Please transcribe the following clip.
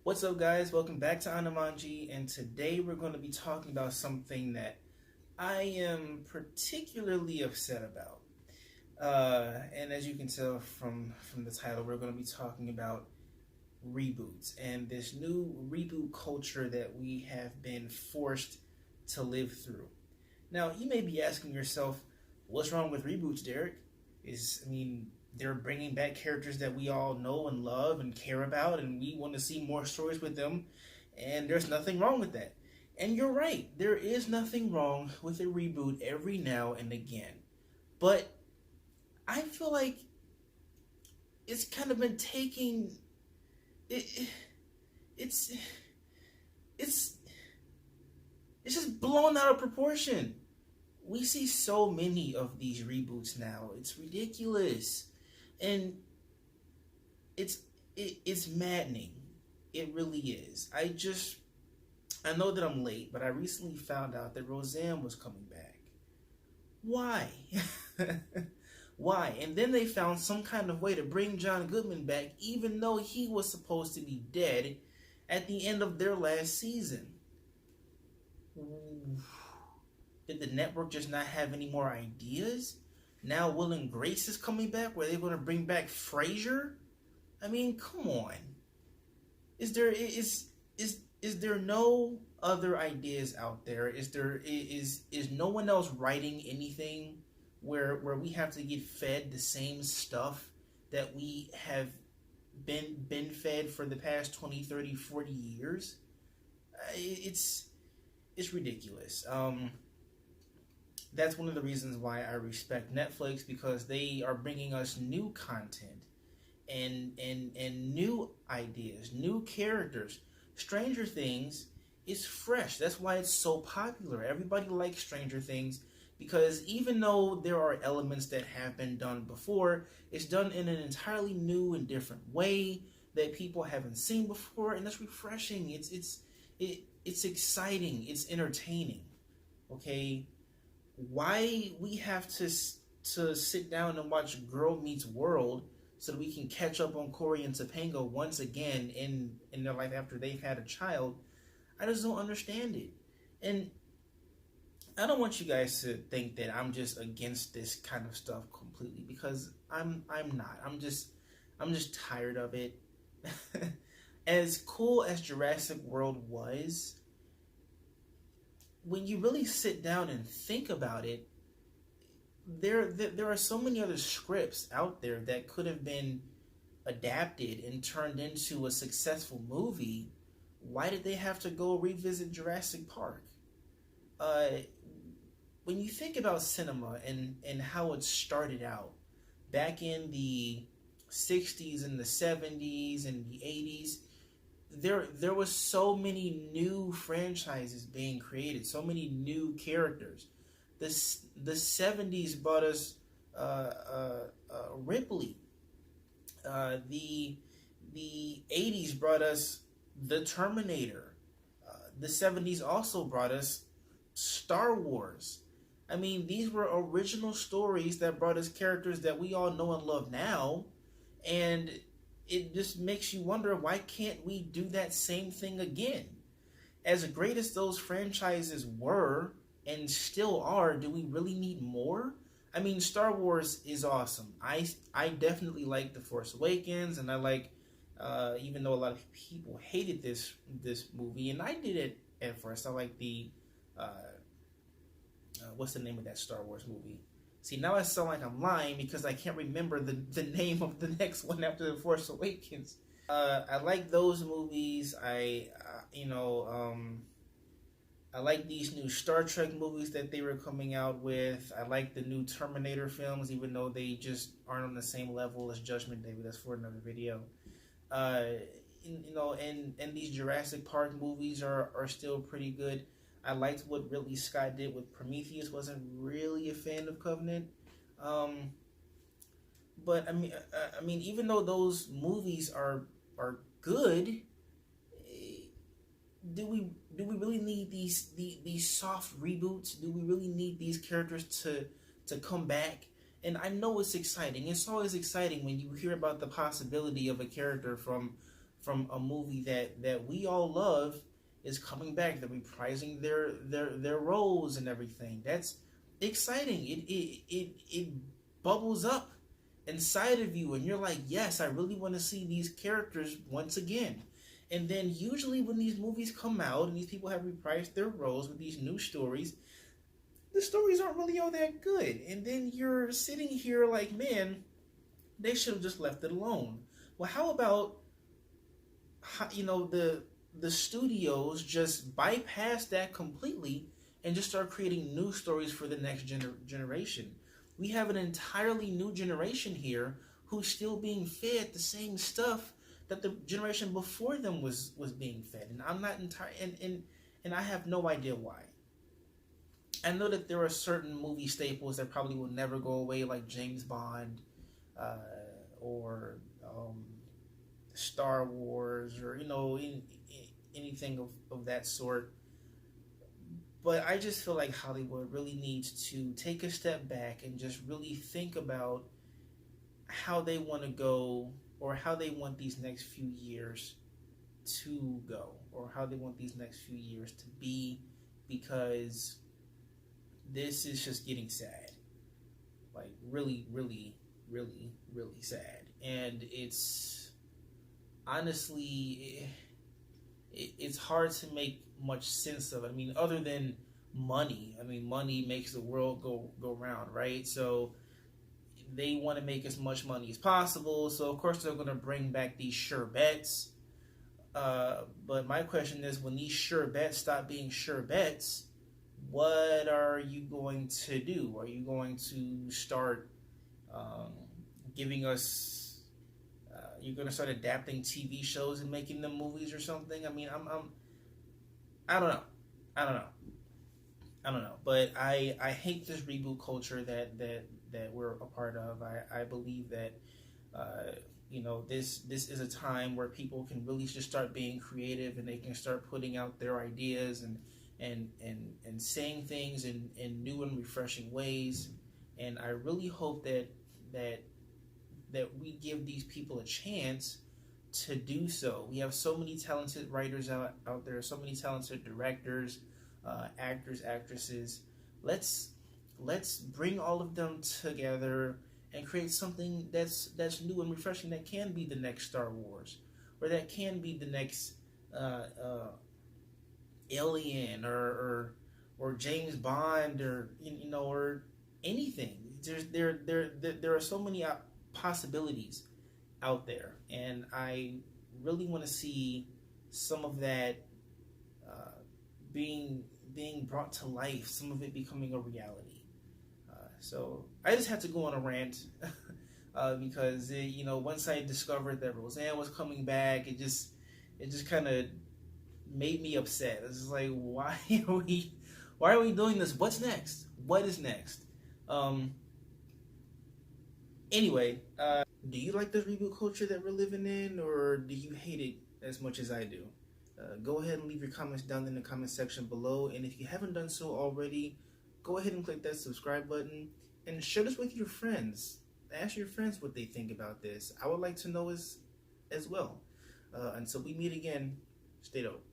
What's up, guys? Welcome back to Anamanji, and today we're going to be talking about something that I am particularly upset about. And as you can tell from the title, we're going to be talking about reboots and this new reboot culture that we have been forced to live through. Now, you may be asking yourself, what's wrong with reboots, Derek? They're bringing back characters that we all know and love and care about, and we want to see more stories with them, and there's nothing wrong with that. And you're right, there is nothing wrong with a reboot every now and again. But I feel like it's kind of been taking it's just blown out of proportion. We see so many of these reboots now. It's ridiculous. And it's maddening. It really is. I know that I'm late, but I recently found out that Roseanne was coming back. Why? Why? And then they found some kind of way to bring John Goodman back, even though he was supposed to be dead at the end of their last season. Did the network just not have any more ideas? Now Will and Grace is coming back, where they're going to bring back Frasier? I mean, come on. Is there no other ideas out there? Is no one else writing anything where we have to get fed the same stuff that we have been fed for the past 20, 30, 40 years? It's ridiculous. That's one of the reasons why I respect Netflix, because they are bringing us new content and new ideas, new characters. Stranger Things is fresh. That's why it's so popular. Everybody likes Stranger Things because even though there are elements that have been done before, it's done in an entirely new and different way that people haven't seen before, and that's refreshing. It's exciting. It's entertaining. Okay. Why we have to sit down and watch Girl Meets World so that we can catch up on Corey and Topanga once again in their life after they've had a child, I just don't understand it. And I don't want you guys to think that I'm just against this kind of stuff completely, because I'm not. I'm just tired of it. As cool as Jurassic World was, when you really sit down and think about it, there are so many other scripts out there that could have been adapted and turned into a successful movie. Why did they have to go revisit Jurassic Park? When you think about cinema and how it started out back in the 60s and the 70s and the 80s, there was so many new franchises being created, so many new characters. The 70s brought us Ripley. The 80s brought us The Terminator. The 70s also brought us Star Wars. I mean, these were original stories that brought us characters that we all know and love now, and it just makes you wonder, why can't we do that same thing again? As great as those franchises were and still are, do we really need more? I mean, Star Wars is awesome. I definitely like The Force Awakens, and I like, even though a lot of people hated this movie, and I did it at first, I like the, what's the name of that Star Wars movie? See, now I sound like I'm lying because I can't remember the name of the next one after The Force Awakens. I like those movies. I like these new Star Trek movies that they were coming out with. I like the new Terminator films, even though they just aren't on the same level as Judgment Day. But that's for another video. And these Jurassic Park movies are still pretty good. I liked what Ridley Scott did with Prometheus. Wasn't really a fan of Covenant, but I mean, even though those movies are good, do we really need these soft reboots? Do we really need these characters to come back And I know it's exciting. It's always exciting when you hear about the possibility of a character from a movie that we all love is coming back. They're reprising their roles and everything. That's exciting. It bubbles up inside of you, and you're like, yes, I really want to see these characters once again. And then usually when these movies come out and these people have reprised their roles with these new stories, the stories aren't really all that good. And then you're sitting here like, man, they should have just left it alone. Well, how about, the studios just bypass that completely and just start creating new stories for the next generation? We have an entirely new generation here who's still being fed the same stuff that the generation before them was being fed, and I'm not entirely, and I have no idea why. I know that there are certain movie staples that probably will never go away, like James Bond, or Star Wars, or anything of that sort. But I just feel like Hollywood really needs to take a step back and just really think about how they want to go, or how they want these next few years to go, or how they want these next few years to be, because this is just getting sad. Like, really, really, really, really sad. And it's honestly, it's hard to make much sense of it. I mean, other than money. I mean, money makes the world go round, right? So they want to make as much money as possible. So of course they're going to bring back these sure bets. But my question is, when these sure bets stop being sure bets, what are you going to do? Are you going to start giving us? You're going to start adapting TV shows and making them movies or something? I mean, I don't know. I don't know. But I hate this reboot culture that we're a part of. I believe that this is a time where people can really just start being creative, and they can start putting out their ideas and saying things in new and refreshing ways. And I really hope that we give these people a chance to do so. We have so many talented writers out there, so many talented directors, actors, actresses. Let's bring all of them together and create something that's new and refreshing, that can be the next Star Wars, or that can be the next Alien, or James Bond, or or anything. There are so many possibilities out there, and I really want to see some of that being brought to life, some of it becoming a reality. So I just had to go on a rant because once I discovered that Roseanne was coming back, it just kind of made me upset. It's just like, why are we doing this? What's next? What is next? Anyway, do you like this reboot culture that we're living in, or do you hate it as much as I do? Go ahead and leave your comments down in the comment section below, and if you haven't done so already, go ahead and click that subscribe button and share this with your friends. Ask your friends what they think about this. I would like to know as well. Until we meet again, stay dope.